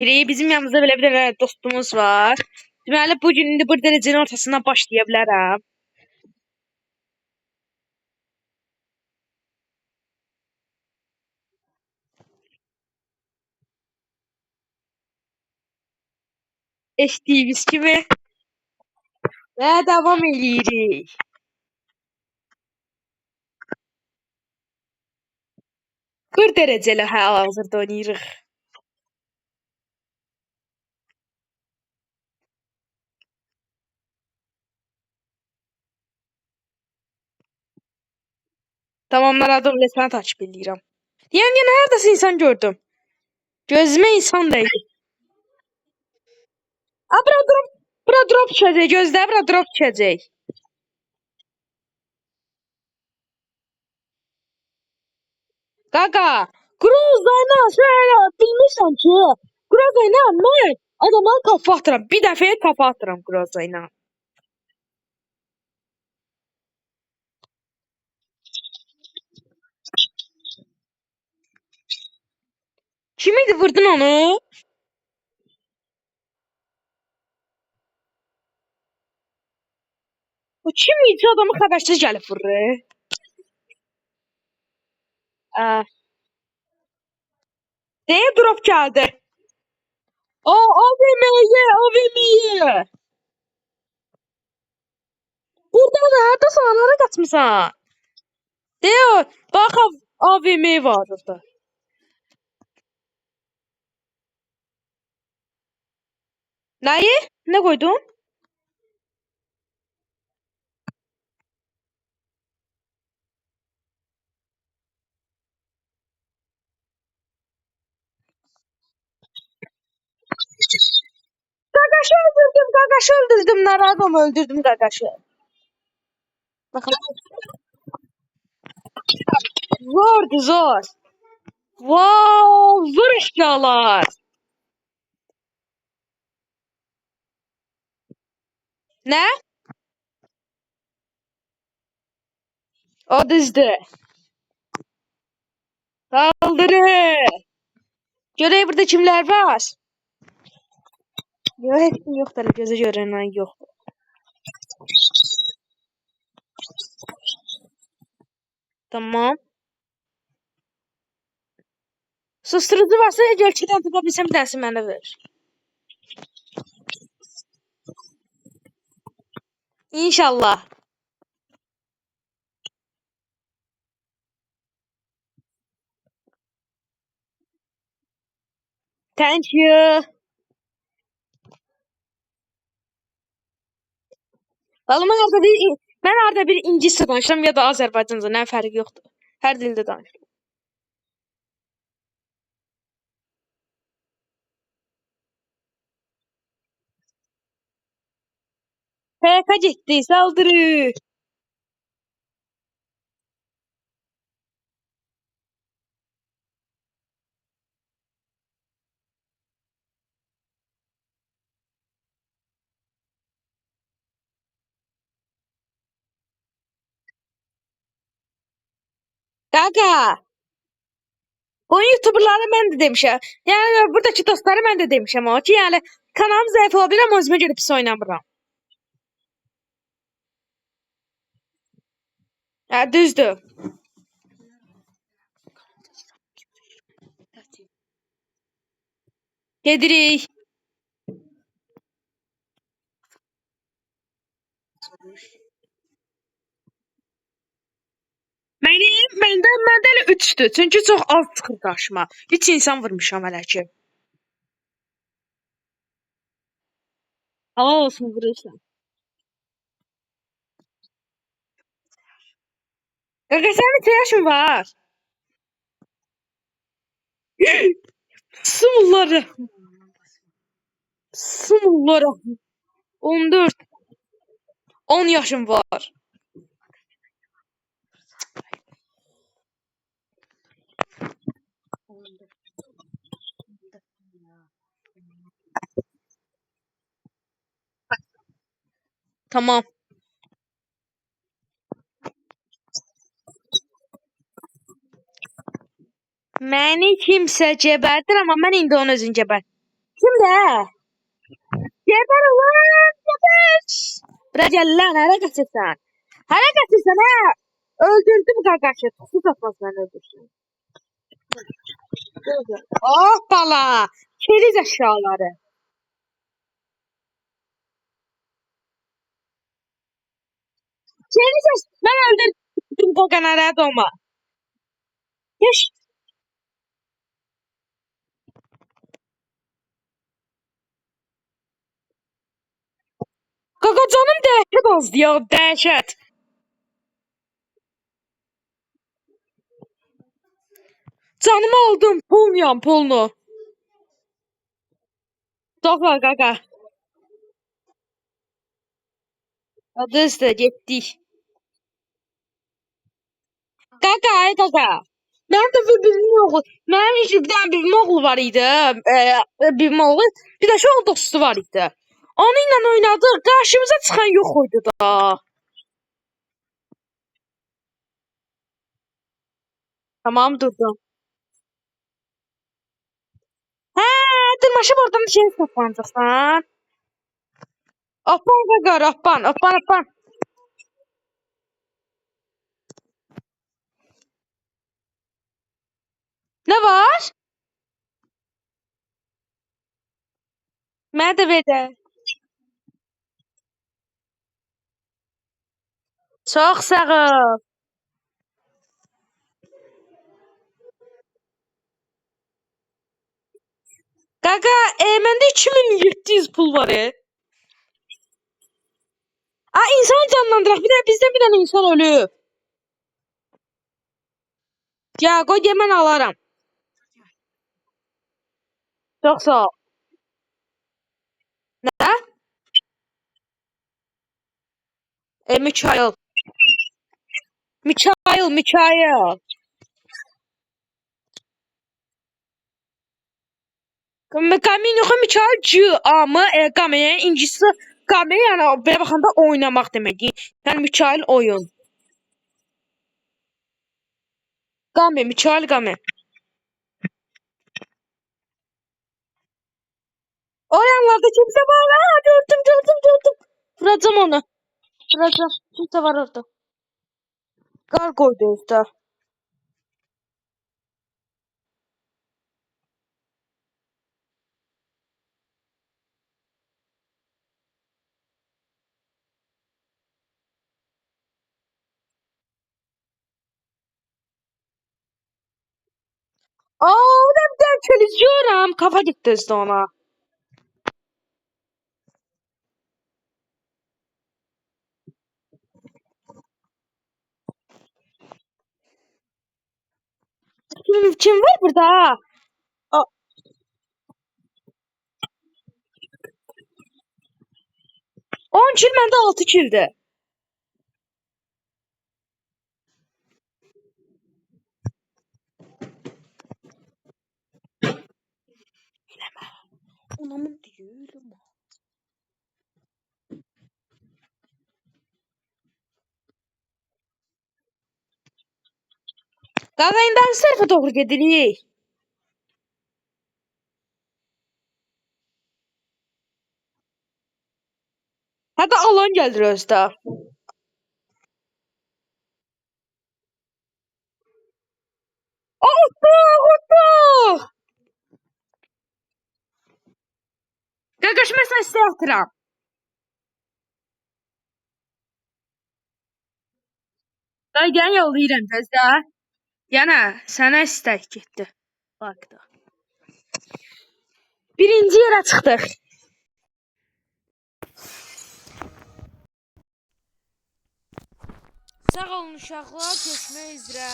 Bizim yanımızda belə bir dənə dostumuz var. Deməli, bugün indi bir dərəcənin ortasından başlaya bilərəm. Eşitdiyiniz kimi və davam eləyirik. Bir dərəcəli hal-hazırda oynayırıq. Tamamladım, resmen takip eləyirəm. Yəni yenə hardasa insan gördüm. Gözümə insan dəydi. Bura drop düşəcək, gözlə, bura drop düşəcək. Qaqa, Grozayla şəhərə bilmirsən ki, Grozayla mən adama kafa atıram. Bir dəfəyə kafa atıram Grozayla. Kim idi vurdun onu? O kim idi adamı xəbərsiz gəlib vurur? Neye drop geldi? AVM'ye, AVM'ye. Burada nerede sağlara katmışsan? Deo, bak AVM var orada. Neyi? Ne koydun? Gagaşı öldürdüm, Gagaşı öldürdüm. Naradom öldürdüm Gagaşı. Bakın. Zordu zor. Wow, zor eşyalar. Ne? O düzdü. Saldırı. Görey burada kimler var? Yok, hepsi yok da göze görünen yok. Tamam. Susturucu varsa gerçekten tapabilsem bir tanesi bana ver. İnşallah. Thank you. Vallahi ben arada bir İngilizce danışıram ya da Azərbaycanca, nə fərqi yoxdur. Hər dildə danışıram. PK getdi, saldırı. Qaqa, o YouTuberları mən də demişəm. Yəni buradakı dostları mən də demişəm o ki, yəni kanalım zəif ola bilər, amma özümə görə pis oynamıram. Hə, düzdür. Gedirik. Məndə elə 3-dür. Çünki çox az çıxır qarşıma. 3 insan vurmuşam hələ ki. Halal olsun vurursan. Qaqa, sənin neçə yaşın var? Sımulları. Sımulları. 14. 10 yaşım var. Tamam. Məni kimsə gebərdir, amma mən indi onu özün gebər. Kimdə? Geber ulan! Geber! Bura gel lan, hara qaçırsan? Hara qaçırsan ha? Öldürdüm qaqaşı. Su tapmaz məni öldürsün. Hoppala! Keriz əşyaları. Keriz mən öldürdüm qaqanara doma. Yaş. Qaqa canım dəhşət azdı ya, dəhşət. Canımı aldım, pulmuyam, pulunu. Doğla qaqa. Adı üstə getdik. Qaqa, ay qaqa. Mənim də birimin oğlu, mənim heç bir dənə birimin oğlu var idi. Birimin oğlu, bir də uşaq dostu var idi. Onunla oynadıq, qarşımıza çıxan yox idi da. Tamam, durdum. Hə, dırmaşıb oradan şey toplanacaqsan. Appan qaqa, appan, appan, appan. Nə var? Mənə də ver də. Çox sağ ol. Qaqa, məndə 2700 pul var. İnsan canlandıraq. Bir də bizdən bir dənə insan ölüb. Ya, qoy deyə mən alaram. Çox sağ ol. Nə? Mikail. Mikail, Mikail. Qamin yox, Mikail C. A-mı? Qamin, incisi Qamin, yəni belə baxanda oynamaq demək. Yəni Mikail oyun. Qamin, Mikail Qamin. O yanlarda kimsə var. Gördüm, gördüm, gördüm. Vuracam onu. Vuracam. Kimsə var orada. Qar qoydu özdə. Orada bir dənə çelizyorum. Kafa gitti özdə ona. Kim var burada? 10 kill, məndə 6 killdir. Anamın deyiləm. Qaqa, indi hansı tərəfə doğru gedirik? Hətta alan gəlir özdə. Utduq! Qaqaş, mən sənə istək atıram. Qaqa, gəlin yollayıram gözdə. Yəni, sənə istək getdi. Bakda. Birinci yerə çıxdıq. Sağ olun uşaqlar, görüşmək üzrə.